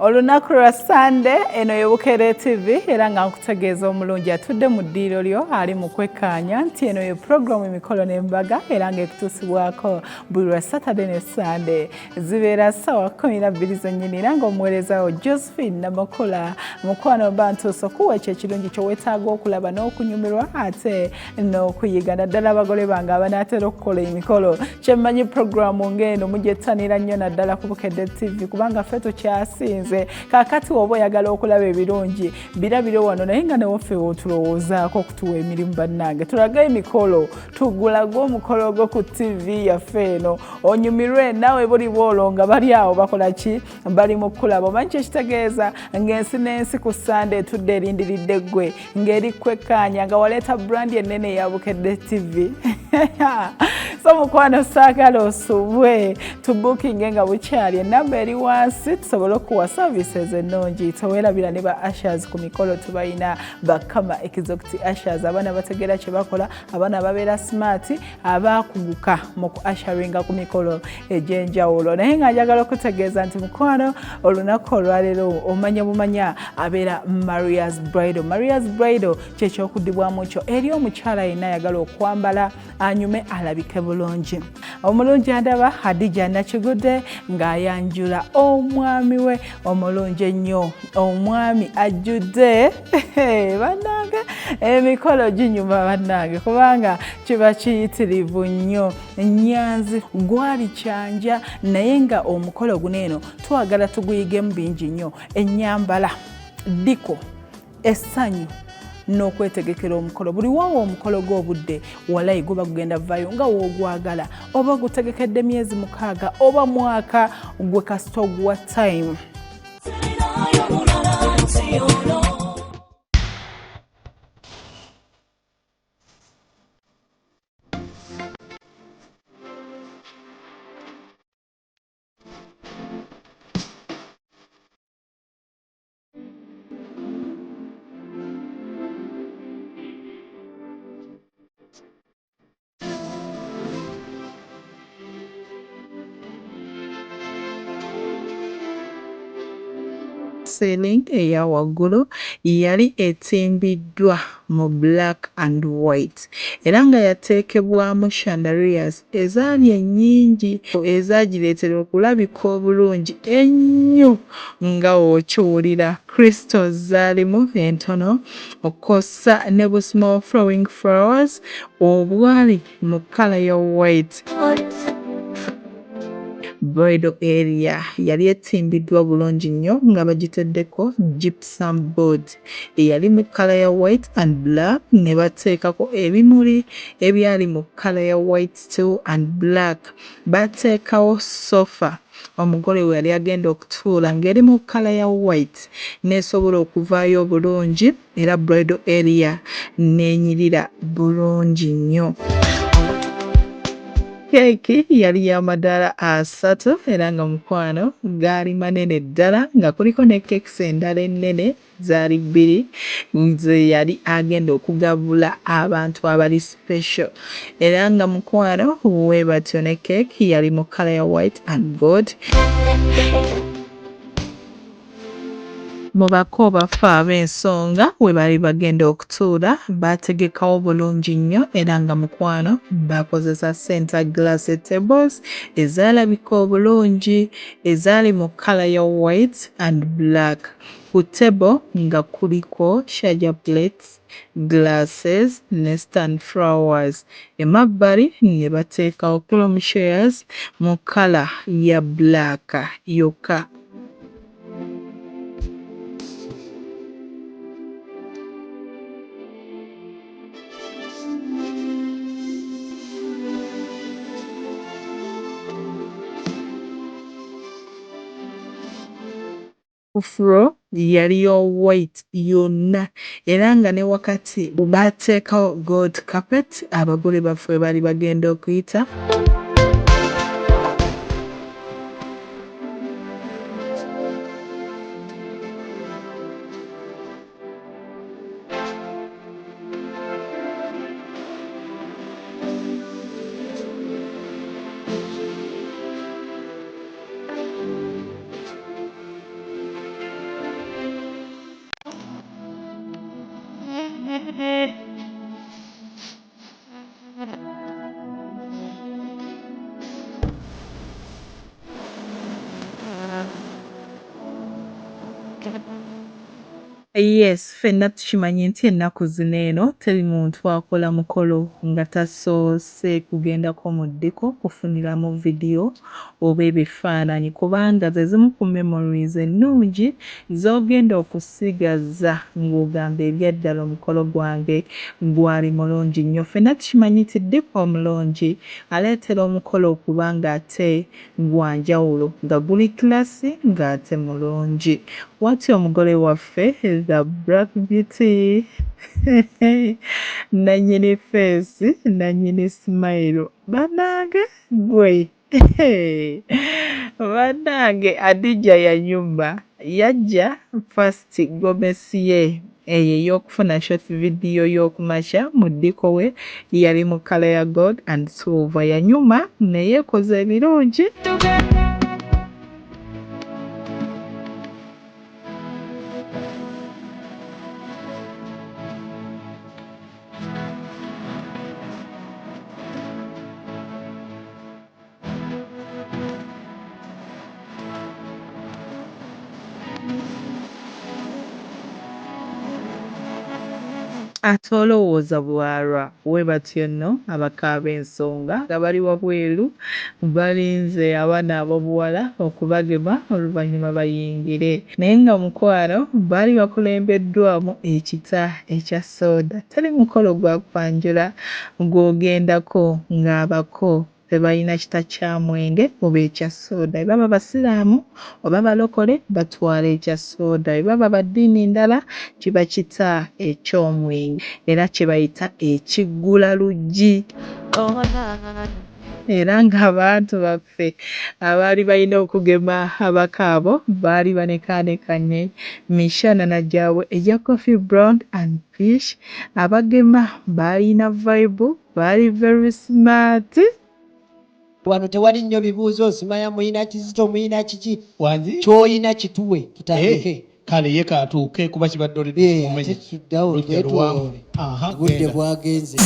Olunaku lwa Sunday eno y'Obukere TV era nga nkutegeeza omulungi atudde mu ddiiro lyo ali mu kwekkaanya nti eno ye pulogulaamu emikolo n'embaga era ng'ekutuusibwako buli lwa Saturday ne Sunday zibeera ssaawa 12 zennyini era ng'omuweereza wo Josephine Namakula mukwano mba ntuuse okuwa ekyo ekirungi kye weetaaga okulaba n'okunyumirwa ate n'okuyiga naddala abagole bange abanaatera okukola emikolo kyemmanyi pulogulaamu ng'eno mugyettaniira nnyo naddala ku Bukedde TV kubanga ffe tukyasinze kakati woba oyagala okulaba ebirungi birabire wano naye nga newaffe wotulowoozaako okutuwa emirimu bannange tulaga emikolo tugulaga omukolo gwo ku TV yaffe eno onyumirwe naawe buli bwolo nga bali awo bakola ki bali mu kulaba omanyi kyekitegeeza ng'ensi n'ensi ku Sunday etudde erindiridde ggwe ng'eri kwekkaanya nga waleeta brandi ennene ya Bukedde TV so mukwano saagala osubwe tubukinge nga bukyali enamba eri wansi tusobole okuwa services ennungi teweerabira ne ba ushers ku mikolo tubayina bakama executive ushers abaana bategeera kye bakola abaana ababeera smart abaakuguka mu ku usharinga ku mikolo egy'enjawulo naye nga njagala okutegeeza nti mukwano olunaku olwaleero omanya bumanya abeera Maria's Bridal kyekyokuddibwamu kyo eri omukyala yenna ayagala okwambala anyume alabike bulungi omulungi andaba Hadija Nakigudde ng'ayanjula omwami we omulungi ennyo omwami ajjudde bannange emikolo ginyuma bannange kubanga kiba kiyitirivu nnyo Nyanzi gwali kyanja naye nga omukolo guno eno twagala tuguyigemu bingi nnyo ennyambala ddiko essanyu n'okwetegekera omukolo buli waawo omukolo gw'obudde walayi guba gugenda vaayo nga woogwagala oba gutegekedde myezi 6 oba mwaka gwe kasita oguwa time ceiling eya waggulu yali etimbiddwa mu black and white era nga yateekebwamu chandeliers ezaali ennyingi ezaagireetera okulabika obulungi ennyo nga w'okiwulira crystals zaalimu entono okkossa ne bu small flowing flowers obwali mu kkala ya white. Bridal area yali etimbiddwa bulungi nnyo nga bagiteddeko gypsum board eyali mu kkala ya white and black ne bateekako ebimuli ebyali mu kkala ya white too and black bateekawo sofa omugole we yali agenda okutuula ng'eri mu kkala ya white n'esobola okuvaayo obulungi era bridal area n'enyirira bulungi nnyo. Keeki yali y'amadaala 3 era nga mukwano gaali manene ddala nga kuliko ne keekisi endala ennene zaali 2 nze yali agenda okugabula abantu abali special era nga mukwano weebatyo ne keeki yali mu kkala ya white and gold. Mu bako baffe ab'ensonga we bali bagenda okutuula baategekawo bulungi nnyo era nga mukwano bakozesa center glass tables ezaalabika obulungi ezaali mu kkala ya white and black ku table nga kuliko charger plates glasses ne stand flowers emabbali ne bateekawo chrome chairs mu kkala ya black yokka. Floor yaliyo white yonna era nga ne wakati baateekawo gold carpet abagole baffe bali bagenda okuyita. Yes, ffenna tukimanyi nti ennaku zino eno teri muntu akola mukolo nga tasoose kugendako mu ddiko kufuniramu vidiyo oba ebifaananyi kubanga ze zimu ku memories ennungi z'ogenda okusigaza ng'ogamba ebyaddala omukolo gwange gwali mulungi nnyo. Ffenna tukimanyi nti ddiko omulungi aleetera omukolo okuba ng'ate gwa njawulo, nga guli classy ng'ate mulungi. Bw'atyo omugole waffe the Black Beauty nannyini face nannyini smile bannange gwe bannange Adija ya nyumba yajja first gomesi ye eyo ey'okufuna short video y'okumakya mu ddiko we yali mu kala ya gold and silver yanyuma neyeekoza ebirungi. Ate olowooza bwalwa bwe batyo nno abakaaba ensonga nga bali wabweru balinze abaana ab'obuwala okubagema oluvannyuma bayingire naye nga mukwano baali bakulembeddwamu ekita ekya soda. Teri mukolo gwa kwanjula gw'ogendako ng'abako tebalina kita kya mwenge oba ekya soda. Bwe baba Basiraamu oba balokole batwala ekya soda, bwe baba ba ddiini ndala kiba kita eky'omwenge era kye bayita ekiggulaluggyi. Era ng'abantu baffe abaali balina okugema abaka abo baali banekaanekanye mishaanana gyabwe egya coffee brown and peach. Abagema baalina vibe, baali very smart. Wano tewali nnyo bibuuzo osimanya muyina kizito muyina kiki ky'oyina kituwe tutandike. Kale ye kaatuuke kuba kibadde olidde budde bwagenze.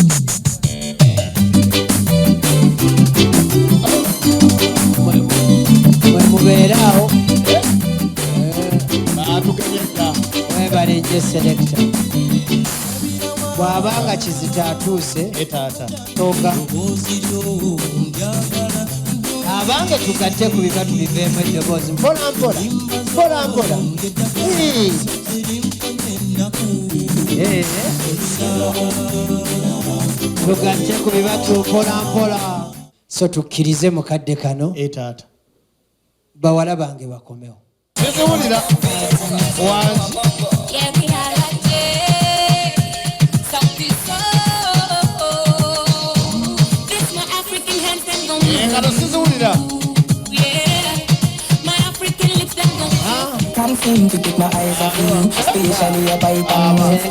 Mwe mubeeraawo baatugenyedda webalenje selekita bw'abanga kizito atuuse taata toga abange tugatte ku bika tubiveemu eddoboozi mpola mpola mpola mpola. Tugatte ku bibatu mpola mpola. So tukkirize mukadde kano taata bawala bange bakomewo. teziwulira wangi engalo siziwulira.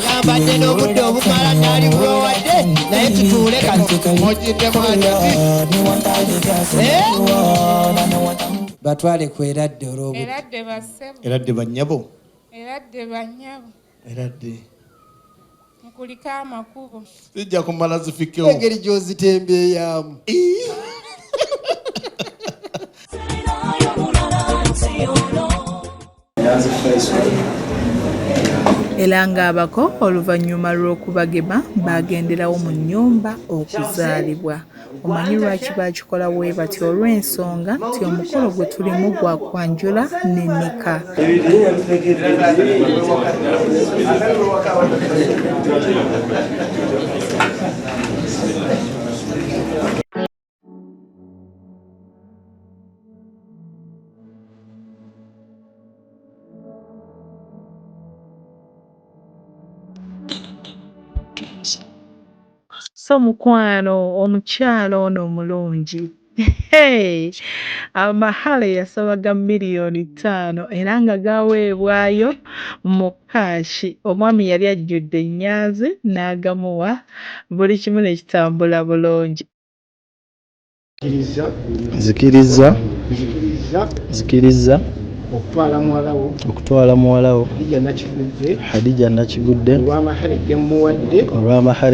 Ngambadde n'obudde obumala naali bulowadde naye tutuule kano Mojjidde mwanjati batwale ku eradde olw'obudde. Eradde bassebo, eradde bannyabo eradde bannyabo, eradde mukuliko amakubo. zijja kumala zifikewo. Engeri gy'ozitembeeyamu. Era ng'abako oluvannyuma lw'okubagema bagenderawo mu nnyumba okuzaalibwa. Omanyi lwaki baakikola bwe bati? Olw'ensonga nti omukolo gwe tulimu gwa kwanjula n'ennika. So mukwano omukyala ono omulungi amahale yasabaga $5,000,000 era nga gaweebwayo mu kaashi. Omwami yali ajjudde ennyanzi n'agamuwa buli kimu ne kitambula bulungi. Zikiriza okutwala muwalawo Hadija Nakigudde olw'amahare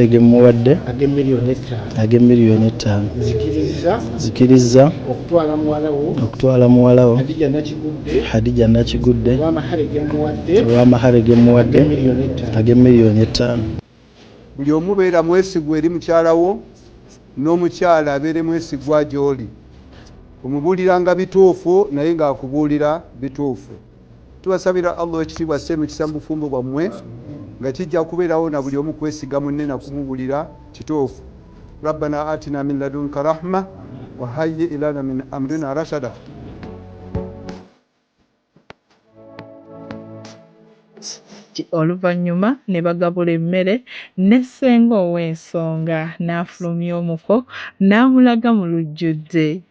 ge muwadde ag'emiliyoni 5 zikiriza okutwala muwalawo Hadija Nakigudde olw'amahare ge muwadde ag'emiliyoni 5. Buli omu beera mwesigwa eri mukyala wo n'omukyala abeere mwesigwa gy'oli. Omubuuliranga bituufu naye ng'akubuulira bituufu. Tubasabira Allah ekitiibwa asse emikisa mu bufumbo bwammwe nga kijja kubeerawo na buli omu kwesiga munne na kumubuulira kituufu. Rabbana atina min ladunka rahma wa hayyi ilana min amrina rashada. Oluvannyuma ne bagabula emmere ne ssenga ow'ensonga n'afulumya omuko n'amulaga mu lujjudde.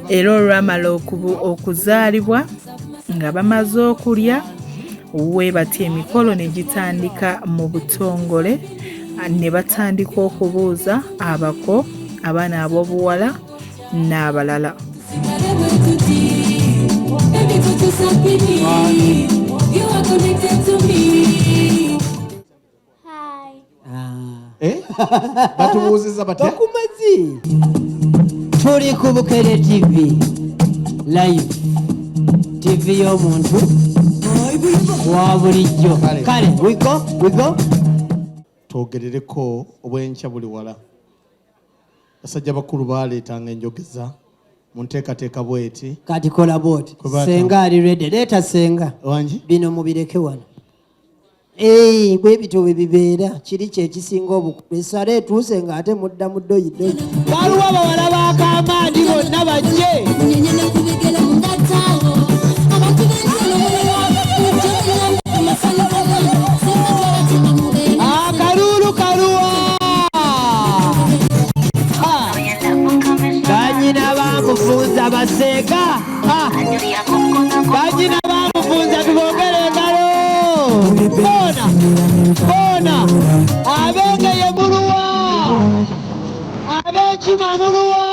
Era olwamala okuzaalibwa nga bamaze okulya we batya emikolo ne gitandika mu butongole ne batandika okubuuza abako abaana ab'obuwala n'abalala. Batubuuziza batya? Bakumazi. Tuli ku Bukere TV live. TV y'omuntu wa bulijjo. Kale, we go. Twogerereko obwenkya buli wala. Basajja bakulu baaleetanga enjogeza mu nteekateeka bw'eti. Kati kola bw'oti. Senga ali ready. Leeta senga. Wangi? Bino mubireke wano. Bwe bito bwe bibeera kiri kye kisinga obukulu. Essala etuuse ng'ate mudda mu ddoyidoyi. Waliwo abawala b'akaamaandi bonna bajje. Akaluulu kaluwa. Banyina bamufunza baseeka. Banyina bamufunza tubongere engalo. Bona abenge ye muluwa abekima muluwa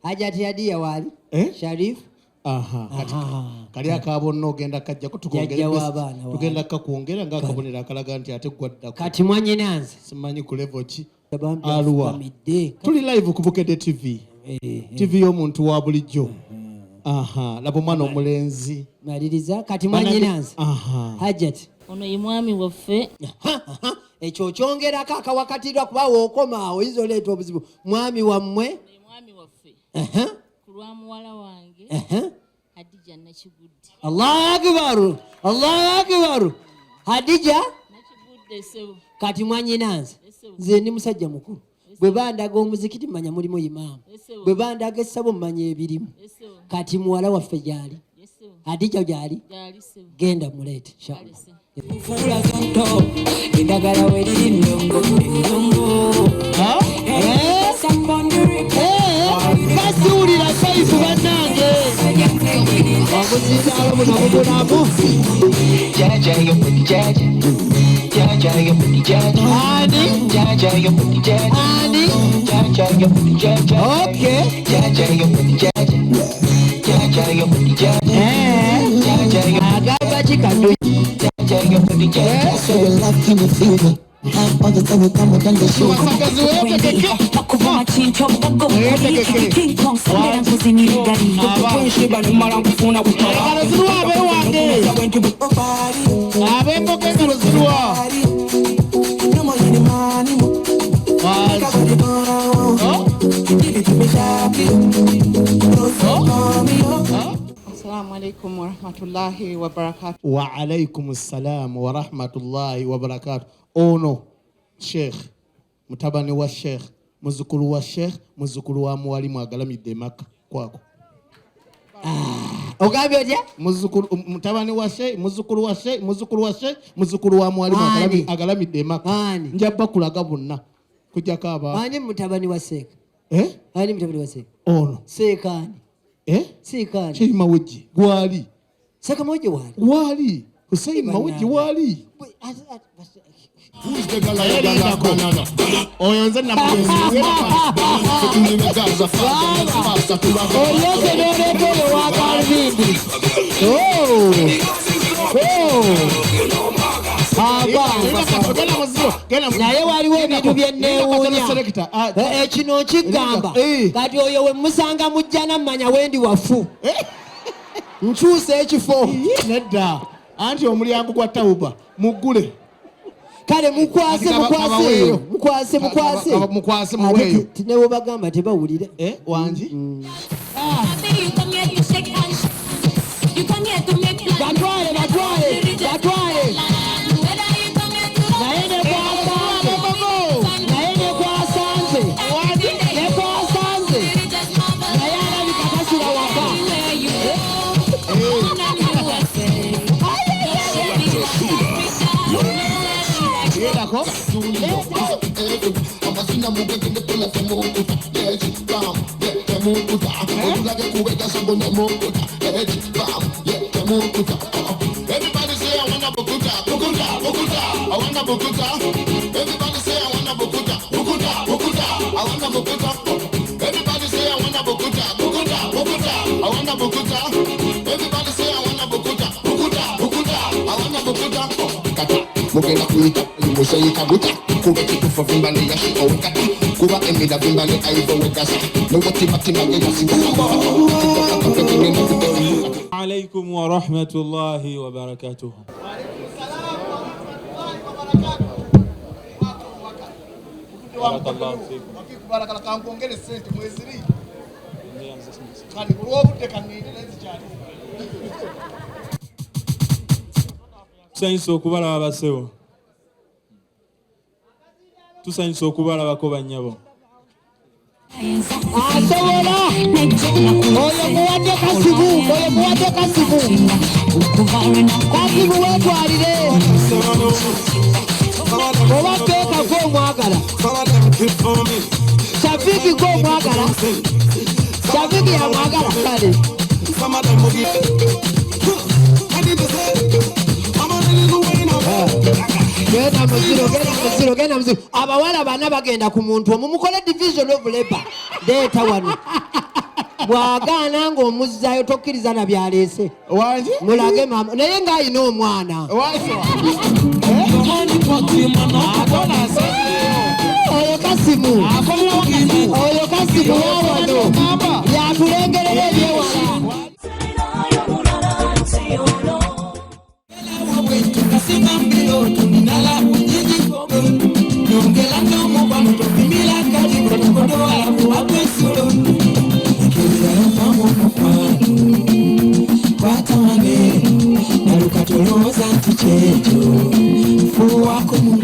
Hajati Hadia wali Sharif. Kali akabonna ogenda kajja tugenda kakwongera ng'akabonero akalaga nti ate gwadda kati mwanyinanze simanyi ku level ki aluwa tuli live ku Bukedde TV TV y'omuntu wa bulijjo laba omwana omulenzi maliriza kati mwanyinanze Hajati ono ye mwami waffe ekyo kyongerako akawakatirwa kuba wookomaawo izo leeta obuzibu mwami wammwe mwami waffe ku lwa muwala wange Hadija Nakigudde. Allahu akbar Hadija Nakigudde sebo kati mwanyinanze nze ndi musajja mukulu bwe bandaga omuzikiti mmanya mulimu imaamu bwe bandaga essabo mmanya ebirimu kati muwala waffe gyali Hadija gyali genda muleete Fula zonto indagala weriri myongo kasiwulira kaifu bannange obuzizaalo buno bubunamu agamba Kagenda chikadu. Assalamu alaikum wa rahmatullahi wa barakatuh. Wa alaikum assalam wa rahmatullahi wa barakatuh. Ono Sheikh mutabani wa Sheikh muzukulu wa Sheikh muzukulu wa mwalimu agalamidde Makka kwako. Ogambye otya? Muzukulu mutabani wa Sheikh muzukulu wa Sheikh muzukulu wa Sheikh muzukulu wa mwalimu agalamidde Makka. Njabba kulaga bonna kujja kaba. Ani mutabani wa Sheikh? Ani mutabani wa Sheikh? Ono. Sekani. Sekani. Sheikh Mawuji gwali. Saka Mawuji wali. Wali. Hussein Mawuji wali. Who's the banana? Oyo nze na mwenzi. Nimegaza fasta Oyoke ndio wa Calvin. Naye waliwo ebintu byenneewuunya kino kigamba kati oyo we musanga mujjana mmanya wendi wafu nkyusa ekifo nedda anti omulyango gwa tawuba muggule kale mukwase muweeyo newe bagamba tebawulire wangi batwale Everybody say I wanna bukuta. I wanna bukuta. Everybody say I wanna bukuta. I wanna bukuta. Everybody say I wanna bukuta. I wanna bukuta. Everybody say I wanna bukuta. I wanna bukuta. Kata mugenda kuita musayika buta kuba kitufa vimbani ya shiko kata kuba emida vimbani aivo wekasa noti matima ya singa عليكم ورحمة الله وبركاته. بارك الله فيكم. بارك الله كان كونغرس سنت mweziri kandi kulobudde kanendelezi cyane tusanyusa okubalaba basebo tusanyusa okubalabako bannyabo asobola oyo muwadde kasibu wetwalire oba keeka gw'omwagala Shafiki gw'omwagala Shafiki yamwagala kale genda muziro abawala bana bagenda ku muntu omumukole division of labor leeta wano bwagaana ng'omuzzayo tokkiriza na byaleese mulage mama naye ng'ayina omwana oyo kasimu wawano yatulengerera ebyewala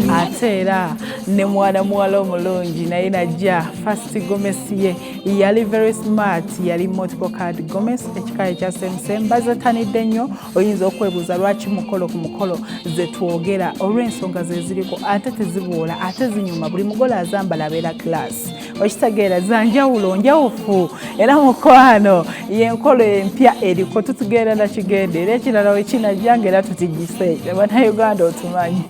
ate era ne mwana muwala omulungi naye najja first gomesi ye yali very smart yali multiple card gomes ekikaya kya semsembaza tanidde nnyo oyinza okwebuuza lwaki mukolo ku mukolo ze twogera olw'ensonga ze ziriko ate tezibuula ate zinyuma buli mugole azambala abeera class okitegeera za njawulo njawufu era mukwano y'enkolo empya eriko tutugeera na kigende era ekirala we kinajja ng'era tutigise bannayuganda otumanyi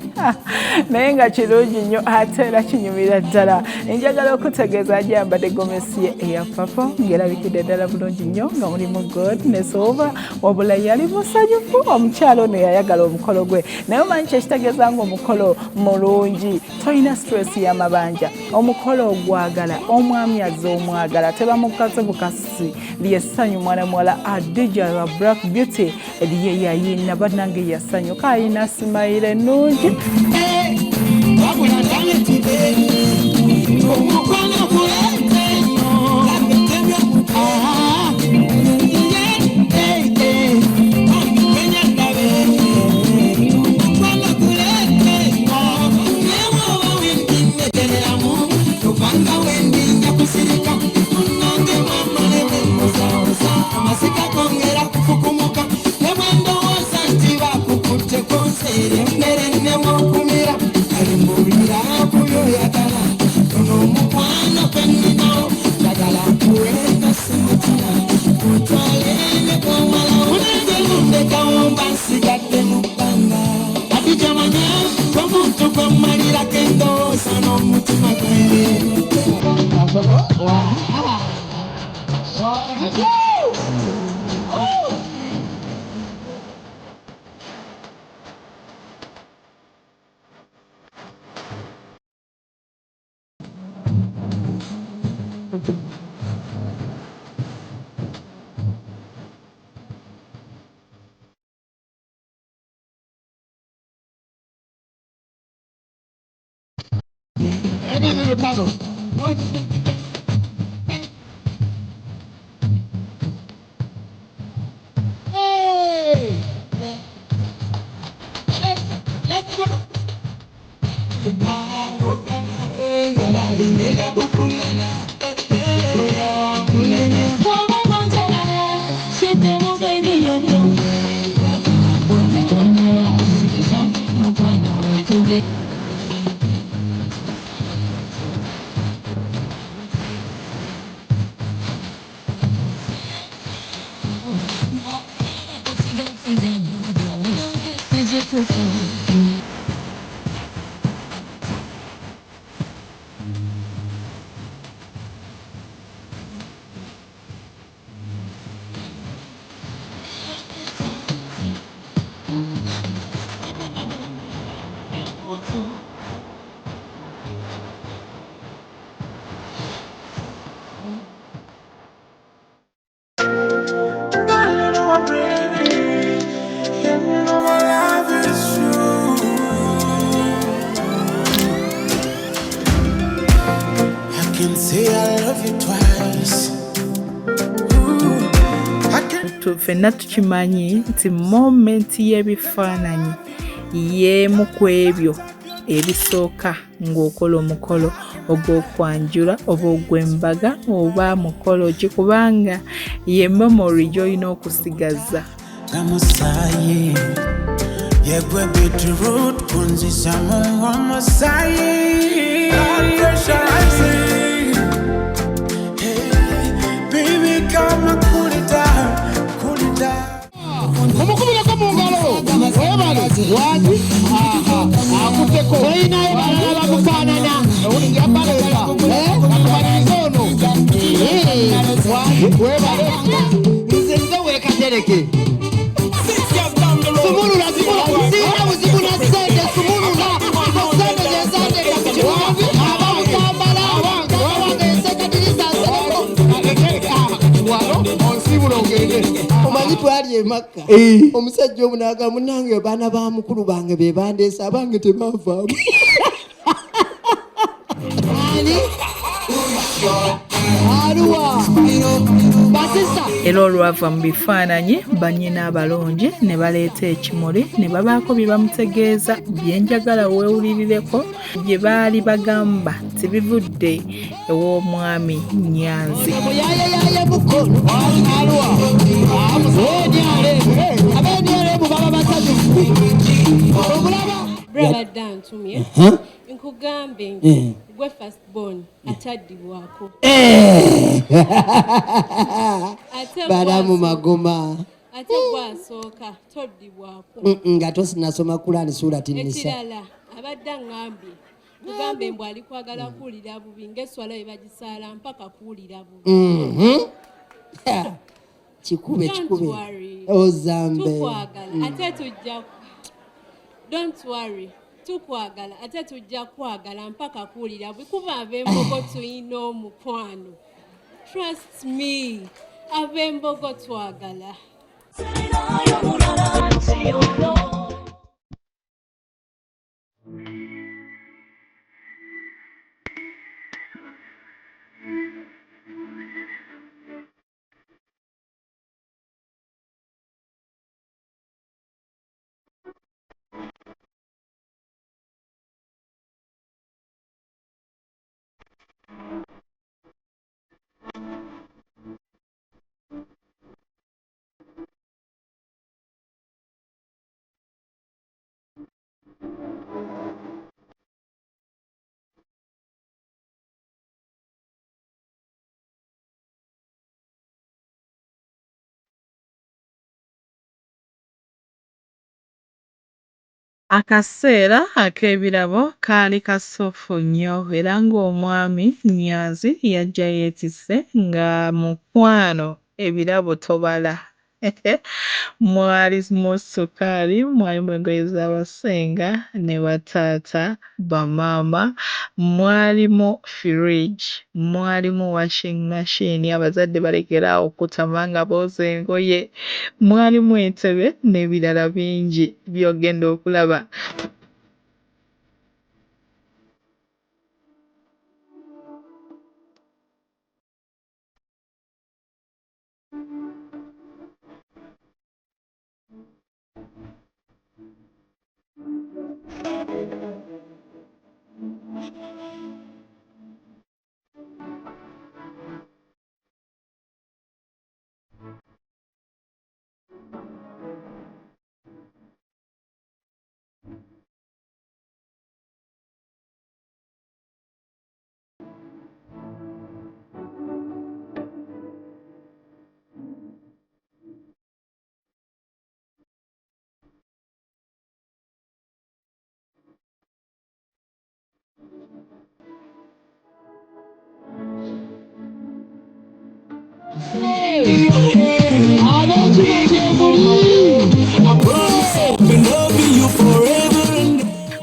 naye nga kirungi nnyo ate era kinyumira ddala. Njagala okutegeeza ajambadde gomesi ye eya papo ng'erabikidde ddala bulungi nnyo nga mulimu gold ne silver, wabula yali musanyufu. Omukyalo ono yayagala omukolo gwe, naye omanyi kyekitegeeza ng'omukolo mulungi, tolina stress y'amabanja. Omukolo ogwagala omwami azze omwagala tebamukaze bukasi lyessanyu mwana muwala Adija wa Black Beauty liye yayina bannange yasanyuka ayina simayire ennungi. Ffenna tukimanyi nti momenti y'ebifaananyi y'emu ku ebyo ebisooka ng'okola omukolo ogw'okwanjula oba ogw'embaga oba mukolo ki, kubanga ye memory gy'olina okusigaza. Yegwe beetroot kunzisa mu wamasayi baby come cool it down. Omukubirako mu ngalo webale wati akuteko olina abamufaanana owulingyabaleka akumaliriza ono webale nze nze weekatereke sumulula sina buzibu na sente sumulula sente zesandeka kukiwavi abamukambala wawange ensekatiriza wano onsibula ogende omanyi twali emakka omusajja omu n'agamba munange baana ba mukulu bange be bandeese abange temavaamu era olwava mu bifaananyi bannyina abalungi ne baleeta ekimuli ne babaako bye bamutegeeza byenjagala weewulirireko bye baali bagamba tibivudde ew'omwami Nyanzi. Brabadde antumye nkugambe gwe first born ataddibwako balamu magoma ate gwasooka toddibwako nga tosinasoma Kurani surati Nisa ekirala abadde aŋŋambye tugambe mbw ali kwagala kuwulira bubi ng'esswala bwe bagisaala mpaka kuwulira bubi. Kikube ozambe tukwagala ate tujja don't worry tukwagala ate tujja kwagala mpaka kuwulira bubi kuba ab'embogo tuyina omukwano. Trust me, ab'embogo twagala. Akaseera ak'ebirabo kaali kasoofu nnyo era ng'omwami Nyanzi yajja yeetisse nga mukwano ebirabo tobala. Mwalimu ssukaali, mwalimu engoye z'abasenga ne bataata, bamaama, mwalimu fridge, mwalimu washing machine abazadde balekeraawo okutama nga booza engoye, mwalimu entebe n'ebirala bingi by'ogenda okulaba.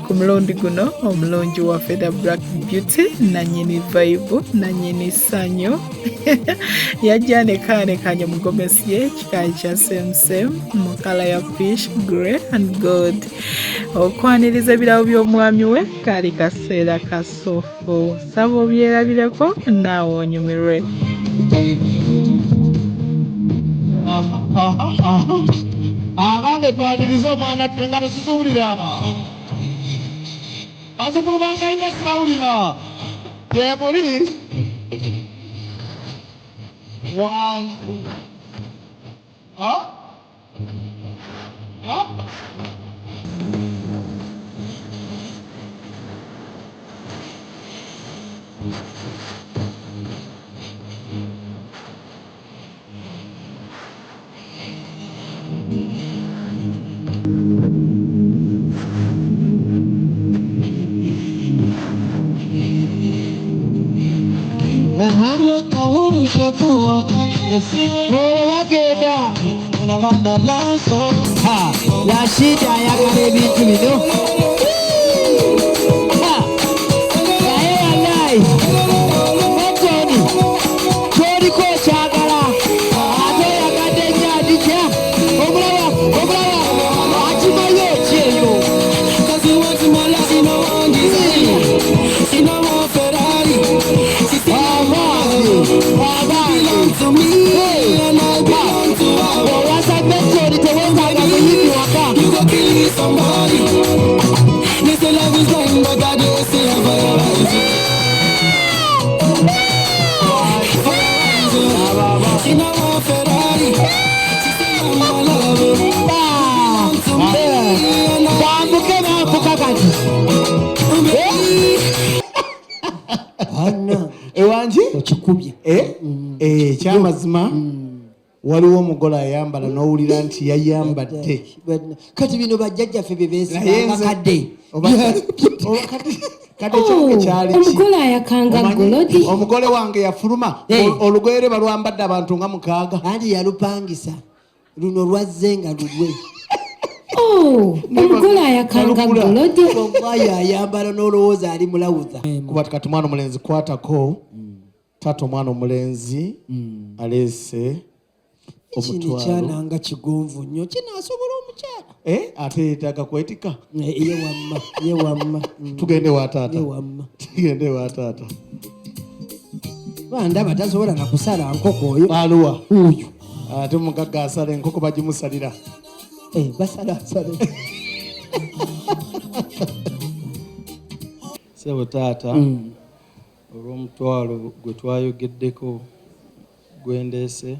Ku mulundi guno omulungi waffe The Black Beauty nannyini vibe nannyini ssanyu yajja nekaanekanya mugomesi ye kikaali kya semsem mu kala ya fish grey and gold. Okwaniriza ebirabo by'omwami we kaali kaseera kasoofu. Saba obyerabireko naawe onyumirwe. Agange twaniriza omwana nga tetuwulira azikubanga ine sawulira temuli Rashida ayagala ebintu bino naye wallahi Metoni kyoliko okyagala ate oyagadde nnyo Adija omulaba akimayo ekyeyo ewangi okikubye kyamazima waliwo omugole ayambala n'owulira nti yayambadde kati bino bajjajjaffe bebeesiganga kadde kati ekyange kyali omugole ayakanga golodi omugole wange yafuluma olugoyere balwambadde abantu nga 6 anti yalupangisa luno lwazze nga lulwe omugole ayakanga golodi wallahi ayambala n'olowooza ali mulawuza kuba kati mwana omulenzi kwatako taata omwana omulenzi aleese kino kyananga kigonvu nnyo kinaasobola omukyala ate yeetaaga kwetika ye wamma tugende wa taata bandaba tasobola nakusala nkoko oyo aluwa oyo ate omugagga asala enkoko bagimusalira basalasala sebo taata olw'omutwalo gwe twayogeddeko gwendeese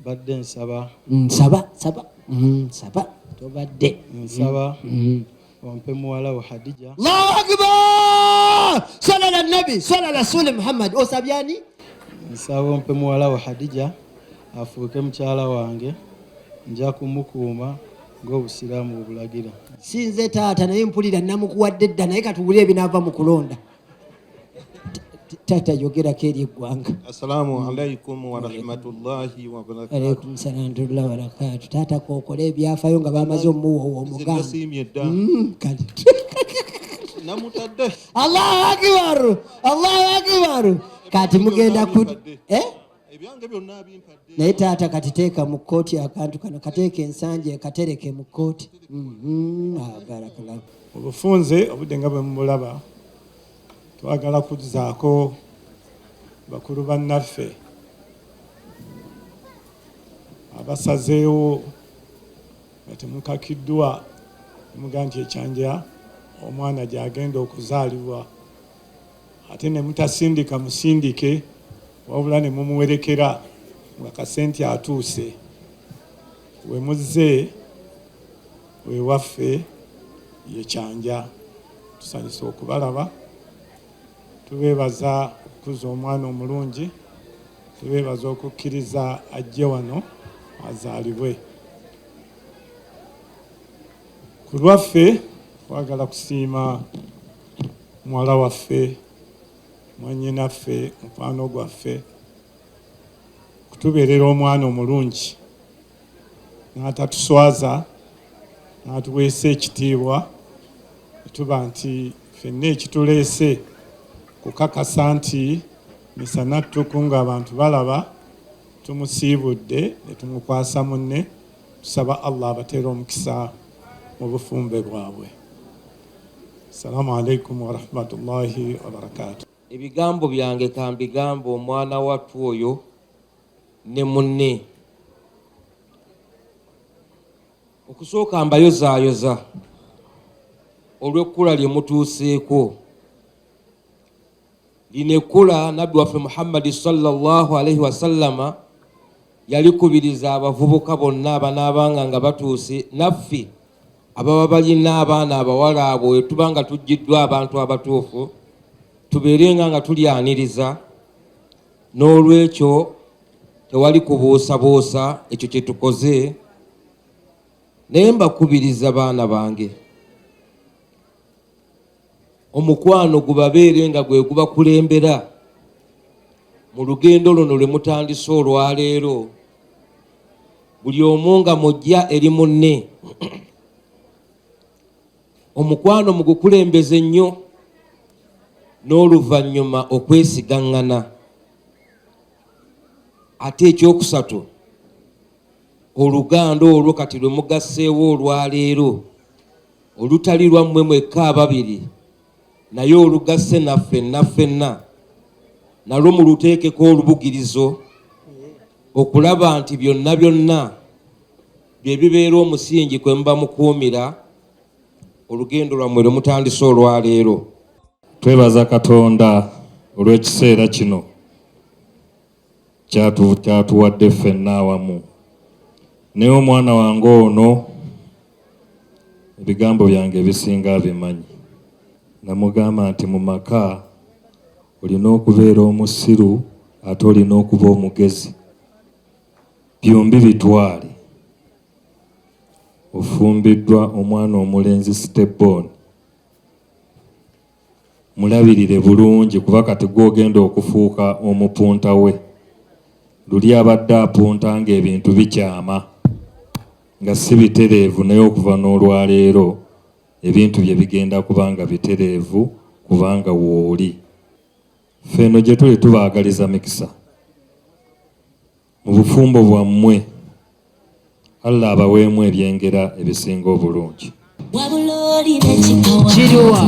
badde nsaba tobadde nsaba ompe muwala wa Hadija. Allahu akbar salala nabi salala rasul Muhammad osabyani nsaba ompe muwala wa Hadija afuuke mukyala wange nja kumukuuma ng'obusiraamu bwebulagira. sinze taata naye mpulira namukuwadde dda naye katuwulire ebinaava mu kulonda. Tata yogerako eri eggwanga. Assalamu alaikum wa rahmatullahi wa barakatuh. Alaikum salam wa barakatuh. Tata kokola ebyafayo nga bamaze omuwowo omuganda. Kale. Namutadde. Allahu akbar. Kati mugenda ku ebyange byonna bimpadde. Naye taata kati teeka mu kkooti akantu kano kateeka ensanje katereke mu kkooti. Barakallahu. Obufunze obudde nga bwe mubulaba twagala kuzaako bakulu bannaffe abasazeewo nga temukakiddwa muga nti ekyanja omwana gyagenda okuzaalibwa ate ne mutasindika musindike wabula ne mumuwerekera nga kasente atuuse we muzze wewaffe yekyanja tusanyusa okubalaba. Tubeebaza okukuza omwana omulungi, tubeebaza okukkiriza ajje wano azaalibwe. Ku lwaffe twagala kusiima muwala waffe, mwannyinaffe, mukwano gwaffe kutubeerera omwana omulungi n'atatuswaza n'atuweesa ekitiibwa tuba nti ffenna ekituleese kukakasa nti misana ttuku ng'abantu balaba tumusiibudde ne tumukwasa munne tusaba Allah abateera omukisa mu bufumbe bwabwe. Assalamu alaikum wa rahmatullahi wa barakatuh. Ebigambo byange kambigamba omwana wattu oyo ne munne okusooka mbayozaayoza olw'ekkula lye mutuuseeko. Lino ekkula nabbi waffe Muhammadi sallallahu alaihi wasallama yalikubiriza abavubuka bonna abanaabanga nga batuuse naffe ababa balina abaana abawala abo bwe tuba nga tujjiddwa abantu abatuufu tubeerenga nga tulyaniriza. N'olwekyo tewali kubuusabuusa ekyo kye tukoze, naye mbakubiriza baana bange omukwano gubabeere nga gwe gubakulembera mu lugendo luno lwe mutandise olwaleero. Buli omu nga mujja eri munne omukwano mugukulembeze nnyo, n'oluvannyuma okwesigaŋŋana. Ate ekyokusatu oluganda olwo kati lwe mugasseewo olwaleero olutali lwammwe mwekka ababiri naye olugasse naffenna nalwo muluteekeko olubugirizo okulaba nti byonna bye bibeera omusingi kwe muba mukuumira olugendo lwammwe lwe mutandise olwaleero. Twebaza Katonda olw'ekiseera kino kyatuwadde ffenna awamu. Naye omwana wange ono ebigambo byange ebisinga abimanyi. Namugamba nti mu maka olina okubeera omusiru ate olina okuba omugezi. byombi bitwale. Ofumbiddwa omwana omulenzi Stephen, mulabirire bulungi kuba kati gwogenda okufuuka omupunta we. Luli abadde apunta ng'ebintu bikyama nga si bitereevu, naye okuva n'olwaleero ebintu bye bigenda kubanga bitereevu kubanga wooli. Ffeno gye tuli tubaagaliza mikisa mu bufumbo bwammwe. Allah abaweemu ebyengera ebisinga obulungi. Kiruwa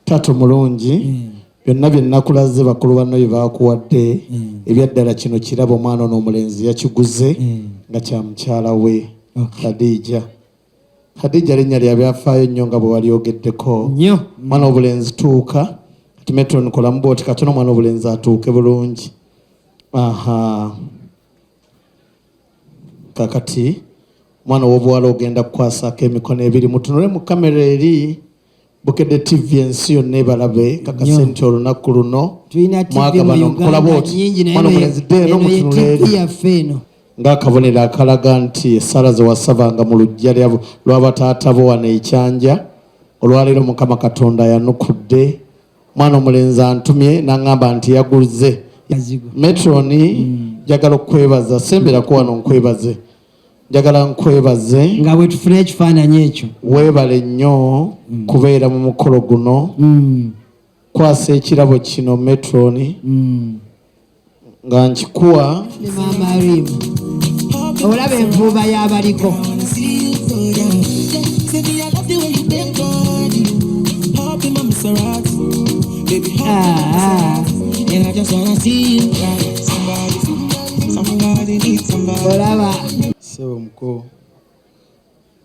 Tato mulungi, byonna bye nakulaze bakulu banno bye bakuwadde ebyaddala kino kirabo omwana n'omulenzi yakiguze nga kya mukyala we Khadija. Khadija linnya lya byafaayo nnyo nga bwe walyogeddeko. Mwana obulenzi tuuka kati Metro nkola mubooti katono mwana obulenzi atuuke bulungi. Kakati mwana w'obuwala ogenda kukwasako emikono ebiri. Mutunule mu kamera eri Bukedde TV ensi yonna ebalabe kakase nti olunaku luno mwagabano nkola booti mwana omulenzi ddeeno mutunule eri ng'akabonero akalaga nti essala ze wasabanga mu luggya lw'abataata bo wano ekyanja olwaleero Mukama Katonda yanukudde. Mwana omulenzi antumye n'aŋŋamba nti yaguze. Metroni njagala okwebaza, sembera ko wano nkwebaze, njagala nkwebaze nga bwe tufuna ekifaananyi ekyo. Weebale nnyo kubeera mu mukolo guno. Kwasa ekirabo kino Metroni nga nkikuwa Maama Rimu, olaba envuuba y'abaliko. Olaba Sebo muko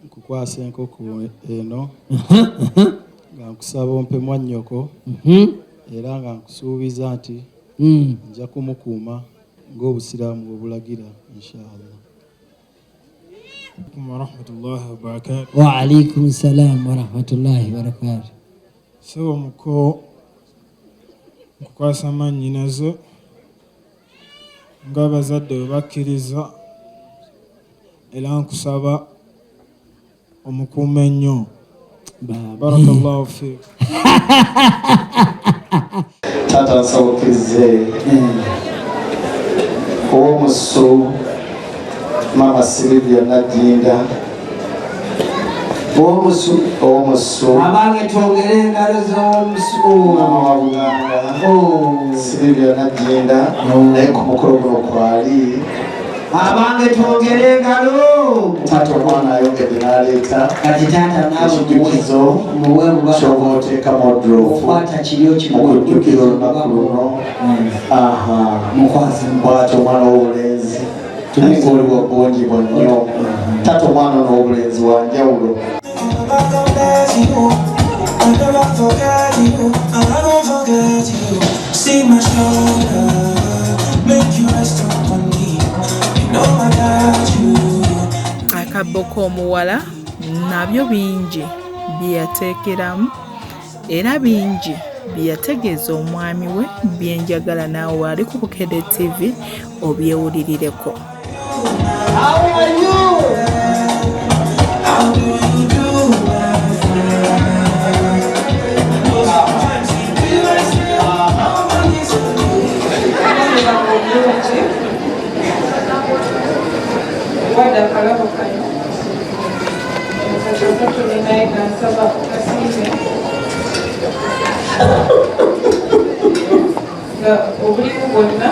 nkukwasa enkoko eno nga nkusaba ompe mwannyoko era nga nkusuubiza nti nja kumukuuma ng'obusiraamu obulagira inshallah. Wa alaikum salam wa rahmatullahi wa barakatuh. Sebo muko nkukwasa mannyinazo ng'abazadde bwe bakkiriza era nkusaba omukuuma ennyo. Barakallahu fiik. Taata nsawukizze ow'omusu Mama Silvia Najinda ow'omusu abange twongere engalo z'omusu Mama wa Buganda Silvia Najinda naye ku mukolo guno kwali abange twongere engalo. Taata omwana ayongedde n'aleeta Kati taata naawe ekijjukizo ky'oba oteekamu odrofu okwata kiryo okujjukira olunaku luno. Bw'ati omwana w'obulenzi naye ng'oli wagonjibwa nnyo. Taata omwana n'obulenzi wa njawulo. Akabbo k'omuwala nabyo bingi bye yateekeramu era bingi bye yategeeza omwami we bye njagala naawe ali ku Bukedde TV obyewulirireko. Obulimu bwonna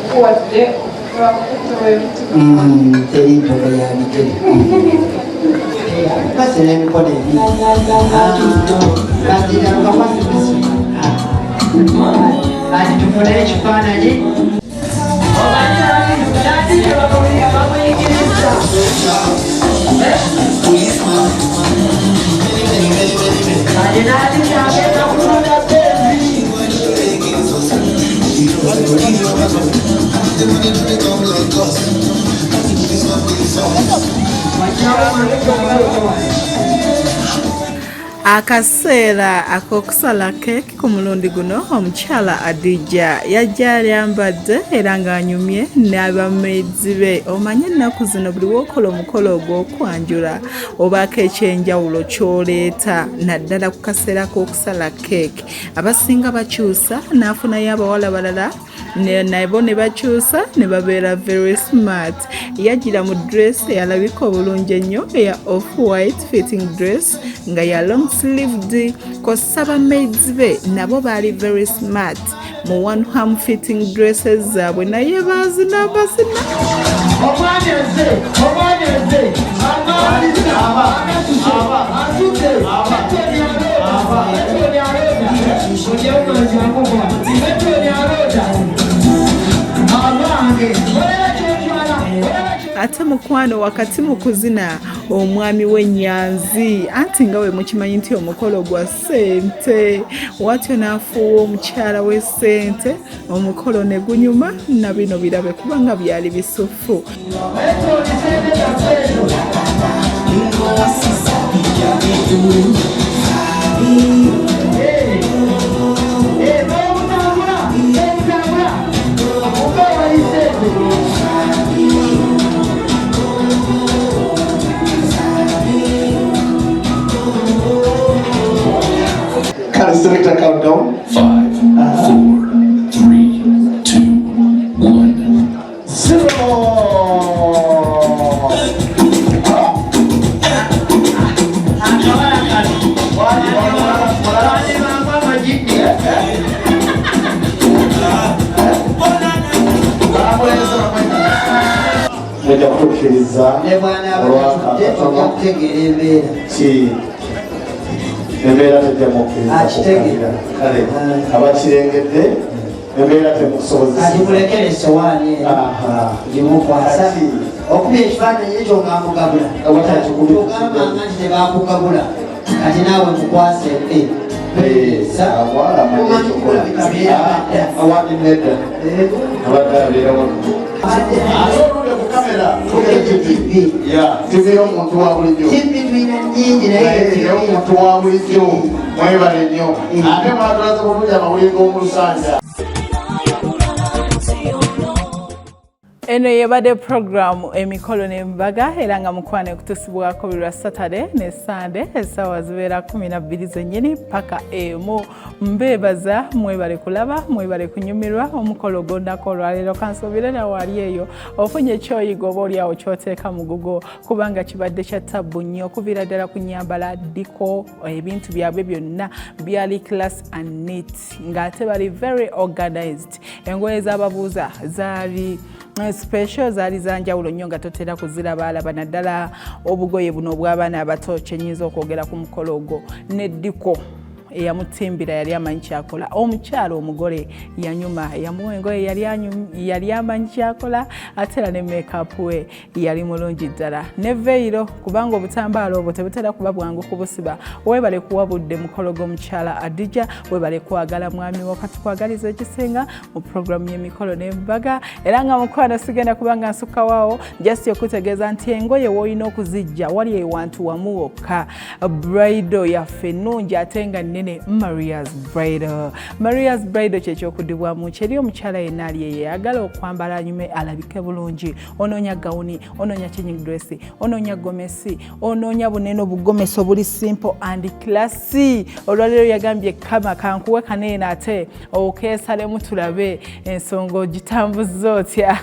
okuwadde lwakukuwa ebitiibwa teri ntobo ya bigere basera emikono ebiri kati tufune ekifaananyi Akaseera ak'okusala keeki ku mulundi guno omukyala Adija yajja yambadde era ng'anyumye n'abamaizi be. Omanye ennaku zino buli w'okola omukolo ogw'okwanjula obaako ekyenjawulo ky'oleeta naddala ku kaseera k'okusala keeki. Abasinga bakyusa n'afunayo abawala balala nabo ne bakyusa ne babeera very smart. Yajjira mu dress eyalabika obulungi ennyo eya off white fitting dress nga ya long sleeved. Kosa bamaids be nabo baali very smart mu one ham fitting dresses zaabwe naye baazina bazina. Ate mukwano wakati mu kuzina omwami w'Ennyanzi anti nga we mukimanyi nti omukolo gwa ssente watyo n'afuuwa omukyala w'essente omukolo ne gunyuma na bino birabe kubanga byali bisufu. Can I select a countdown? 5, 4, 3, 2, 1, 0. Mujja kutuukiriza embeera tejjamukkiriza kale abakirengedde embeera temukusobozesaatimulekere esowaani gimukwasa okuba ekifaananyi ekyo ngaamugabula ogambanga nti tebakugabula kati naawe mukwase TV omuntu wa bulijjo omuntu wa bulijjo mwebale nnyo ate mwatulaze bulungi amawulire g'omulusanja. Eno yebade programu emikolo n'embaga era nga mukwano okutusibwako buli lwa Saturday ne Sunday essaawa zibeera 12 zennyini paka emu. Mbeebaza mwebale kulaba mwebale kunyumirwa omukolo gondako olwaleero kansuubire nawe wali eyo ofunye ekyoyiga oba oliawo kyoteeka mu gugo kubanga kibadde kya ttabbu nnyo okuviira ddala ku nnyambala diko ebintu byabwe byonna byali class and neat ng'ate bali very organized. Engoye z'ababuuza zaali special zaali zanjawulo nnyo nga totera kuziraba alaba naddala obugoye buno obw'abaana abato kyenyinza okwogera ku mukolo ogwo neddiko eyamutimbira yali amanyi kyakola. Omukyala omugole yanyuma yamuwa engoye yali amanyi kyakola ate era ne makeup we yali mulungi ddala ne veiro kubanga obutambaala obwo tebutera kuba bwangu kubusiba. Weebale kuwa budde mukolo gw'omukyala Adija, weebale kwagala mwami wo katukwagaliza ekisinga mu programu y'emikolo n'embaga era nga mukwano sigenda kubanga nsukawaawo just okutegeeza nti engoye w'olina okuzijja wali ewantu wamu wokka. Bridal yaffe nnungi ate nga nnene Maria's Bridal. Maria's Bridal kyekyokudibwamu kyeri omukyala yenna ali yeyagala okwambala anyume alabike bulungi. Onoonya gawuni, onoonya changing dress, onoonya gomesi, onoonya bunene obugomesi obuli simple and classy. Olwaleero yagambye kama kankuwe kanene ate okeesalemu tulabe ensonga ogitambuza otya.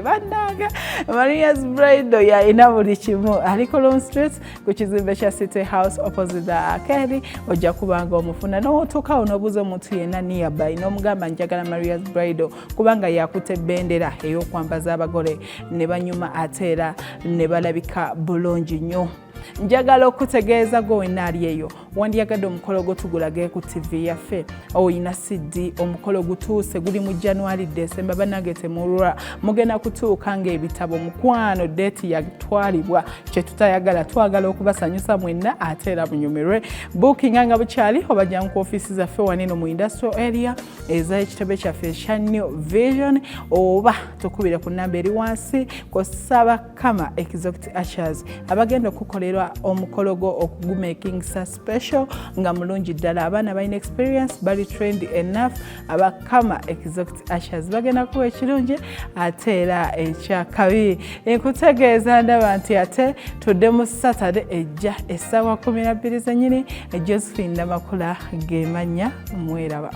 Bannanga Maria's Bridal yalina buli kimu. Ali Colon Street ku kizimbe kya City House opposite the Arcade. Ojja kubanga omufuna n'otuukawo n'obuuza omuntu yenna nearby n'omugamba njagala Maria's Bridal kubanga yakutte ebbendera ey'okwambaza abagole ne banyuma ate era ne balabika bulungi nnyo. Njagala okutegeeza gwe wenna ali eyo wandiyagadde omukolo gutugulage ku TV yaffe oyina CD omukolo gutuuse guli mu January December banage temulwa mugenda kutuuka ng'ebitabo mukwano date yatwalibwa kye tutayagala twagala okubasanyusa mwenna ate era munyumirwe booking nga bukyali obajja ku office zaffe wanino mu industrial area eza ekitebe kyaffe kya New Vision oba tukubire ku namba eri wansi ko Sabakama Exotic Ushers abagenda okukolerwa omukolo go okugumaking special nga mulungi ddala abaana balina experience bali trained enough abakama Exotic Ushers bagenda kuwa ekirungi ate era ekyakabi enkutegeeza ndaba nti ate tudde mu Saturday ejja essaawa 12 zennyini Josephine Namakula gemanya mweraba